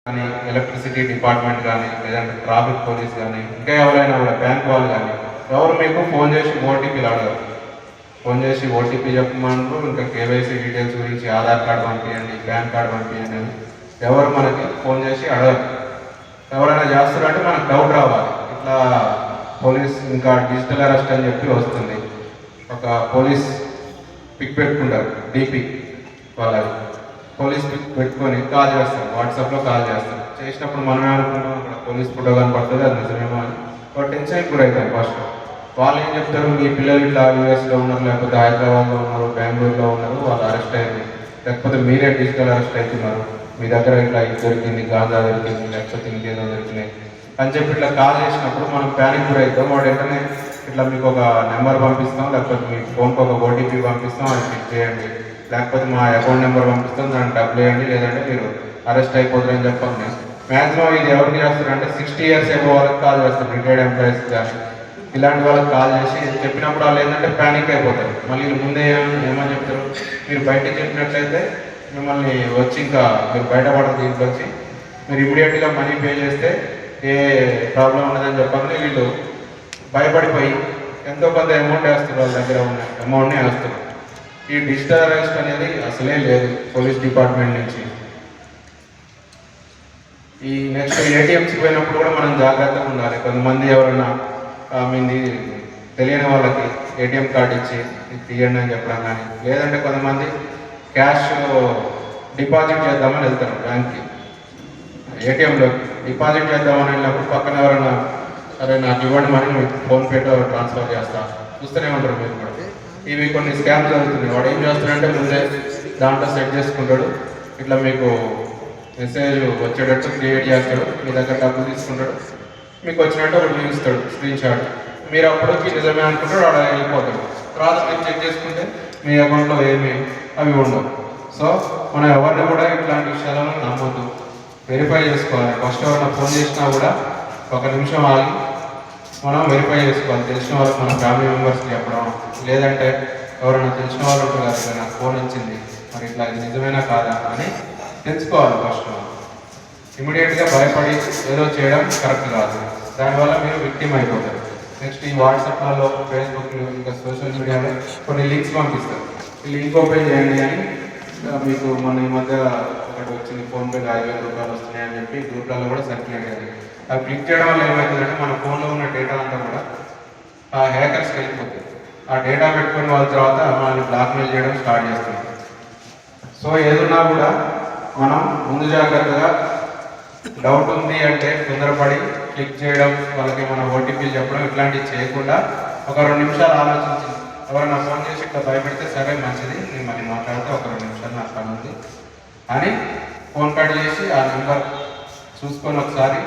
కానీ electricity department కానీ లేదంటే ట్రాఫిక్ పోలీస్ కానీ ఇంకా ఎవరైనా కూడా బ్యాంక్ వాళ్ళు కానీ ఎవరు మీకు ఫోన్ చేసి ఓటీపీలు అడగరు. ఫోన్ చేసి ఓటీపీ చెప్పమన్నారు, ఇంకా కేవైసీ డీటెయిల్స్ గురించి ఆధార్ కార్డు పంపించండి, పాన్ కార్డు పంపించండి అని ఎవరు మనకి ఫోన్ చేసి అడగరు. ఎవరైనా చేస్తారంటే మనకు డౌట్ రావాలి. ఇట్లా పోలీస్ ఇంకా డిజిటల్ అరెస్ట్ అని చెప్పి వస్తుంది. ఒక పోలీస్ పిక్ పెట్టుకుంటారు, డీపీ వాళ్ళది పోలీస్ పిక్ పెట్టుకొని కాల్ చేస్తారు, వాట్సాప్లో కాల్ చేస్తారు. చేసినప్పుడు మనమే అనుకుంటాం అక్కడ పోలీస్ ఫోటో కనపడుతుంది, అది నిజమేమో అని ఒక టెన్షన్ కూడా అవుతాం. ఫస్ట్ వాళ్ళు ఏం చెప్తారు, మీ పిల్లలు ఇట్లా యూఎస్లో ఉన్నారు, లేకపోతే హైదరాబాద్లో ఉన్నారు, బెంగళూరులో ఉన్నారు, వాళ్ళు అరెస్ట్ అయింది, లేకపోతే మీరే డిజిటల్ అరెస్ట్ అవుతున్నారు, మీ దగ్గర ఇట్లా ఇది దొరికింది, గాంజా దొరికింది, లేకపోతే ఇంకేదో దొరికినాయి అని చెప్పి ఇట్లా కాల్ చేసినప్పుడు మనం ప్యానిక్ కూడా అవుతాం. వాడు వెంటనే ఇట్లా మీకు ఒక నెంబర్ పంపిస్తాం, లేకపోతే మీ ఫోన్కి ఒక ఓటీపీ పంపిస్తాం, అది క్లిక్ చేయండి, లేకపోతే మా అకౌంట్ నెంబర్ పంపిస్తాం, దాన్ని డబ్బులు వేయండి, లేదంటే మీరు అరెస్ట్ అయిపోతారని చెప్పండి. మ్యాక్సిమం ఇది ఎవరికి చేస్తారంటే 60 years ఏమో వాళ్ళకి కాల్ చేస్తారు, రిటైర్డ్ ఎంప్లాయీస్ కానీ ఇలాంటి వాళ్ళకి కాల్ చేసి చెప్పినప్పుడు వాళ్ళు ఏంటంటే ప్యానిక్ అయిపోతారు. మళ్ళీ ముందే ఏమని చెప్తారు, మీరు బయటకు చెప్పినట్లయితే మిమ్మల్ని వచ్చి ఇంకా మీరు బయటపడదు, దీంట్లో వచ్చి మీరు ఇమీడియట్గా మనీ పే చేస్తే ఏ ప్రాబ్లం ఉండదని చెప్పండి. వీళ్ళు భయపడిపోయి ఎంతో కొంత అమౌంట్ వేస్తారు, వాళ్ళ దగ్గర ఉన్న అమౌంట్ని వేస్తారు. ఈ డిజిటల్ అరెస్ట్ అనేది అసలే లేదు పోలీస్ డిపార్ట్మెంట్ నుంచి. ఈ నెక్స్ట్ ఏటీఎంస్కి పోయినప్పుడు కూడా మనం జాగ్రత్తగా ఉండాలి. కొంతమంది ఎవరైనా మీది తెలియని వాళ్ళకి ఏటీఎం కార్డు ఇచ్చి తీయండి అని చెప్పడం కానీ, లేదంటే కొంతమంది క్యాష్ డిపాజిట్ చేద్దామని వెళ్తారు బ్యాంక్కి, ఏటీఎంలో డిపాజిట్ చేద్దామని వెళ్ళినప్పుడు పక్కన ఎవరైనా సరే నాకు ఇవ్వండి మనీ మీకు ఫోన్పేలో ట్రాన్స్ఫర్ చేస్తా చూస్తూనే ఉంటారు మీరు కూడా. ఇవి కొన్ని స్కామ్స్ జరుగుతున్నాయి. వాడు ఏం చేస్తాడంటే ముందే దాంట్లో సెట్ చేసుకుంటాడు, ఇట్లా మీకు మెసేజ్ వచ్చేటట్టు క్రియేట్ చేస్తాడు, మీ దగ్గర డబ్బులు తీసుకుంటాడు, మీకు వచ్చినట్టు ఒకటి చూపిస్తాడు స్క్రీన్ షాట్. మీరు అప్పటికి నిజమే అనుకుంటాడు, వాడు వెళ్ళిపోతాడు. తర్వాత మీరు చెక్ చేసుకుంటే మీ అకౌంట్లో ఏమి అవి ఉండవు. సో మనం ఎవరిని కూడా ఇట్లాంటి విషయాలను నమ్మొద్దు, వెరిఫై చేసుకోవాలి. ఫస్ట్ ఎవరైనా ఫోన్ చేసినా కూడా ఒక నిమిషం ఆగి మనం వెరిఫై చేసుకోవాలి. తెలిసిన వాళ్ళకి మన ఫ్యామిలీ మెంబర్స్కి చెప్పడం, లేదంటే ఎవరైనా తెలిసిన వాళ్ళు ఉంటారు కదా, నాకు ఫోన్ వచ్చింది మరి ఇట్లా ఇది నిజమేనా కాదా అని తెలుసుకోవాలి. ఫస్ట్ ఇమీడియట్గా భయపడి ఏదో చేయడం కరెక్ట్ కాదు, దానివల్ల మీరు విక్టిమ్ అయిపోతారు. నెక్స్ట్ ఈ వాట్సాప్లలో, ఫేస్బుక్లో, ఇంకా సోషల్ మీడియాలో కొన్ని లింక్స్ పంపిస్తారు. ఈ లింక్ ఓపెన్ చేయండి అని మీకు మన ఈ మధ్య ఒకటి వచ్చింది, ఫోన్పేలో 5,000 రూపాయలు వస్తున్నాయి అని చెప్పి గ్రూప్లలో కూడా సర్క్యులేట్ అయ్యింది. అది క్లిక్ చేయడం వల్ల ఏమవుతుందంటే మన ఫోన్లో ఉన్న డేటా అంతా కూడా ఆ హ్యాకర్స్కి వెళ్ళిపోతుంది. ఆ డేటా పెట్టుకుని వాళ్ళ తర్వాత మనల్ని బ్లాక్మెయిల్ చేయడం స్టార్ట్ చేస్తుంది. సో ఏదున్నా కూడా మనం ముందు జాగ్రత్తగా డౌట్ ఉంది అంటే తొందరపడి క్లిక్ చేయడం, వాళ్ళకి మన ఓటీపీలు చెప్పడం ఇట్లాంటివి చేయకుండా ఒక 2 నిమిషాలు ఆలోచించి ఎవరైనా ఫోన్ చేసి ఇట్లా భయపెడితే సరే మంచిది, నేను మళ్ళీ మాట్లాడితే ఒక 2 నిమిషాలు నాకు పని ఉంది అని ఫోన్ కట్ చేసి ఆ నెంబర్ చూసుకొని ఒకసారి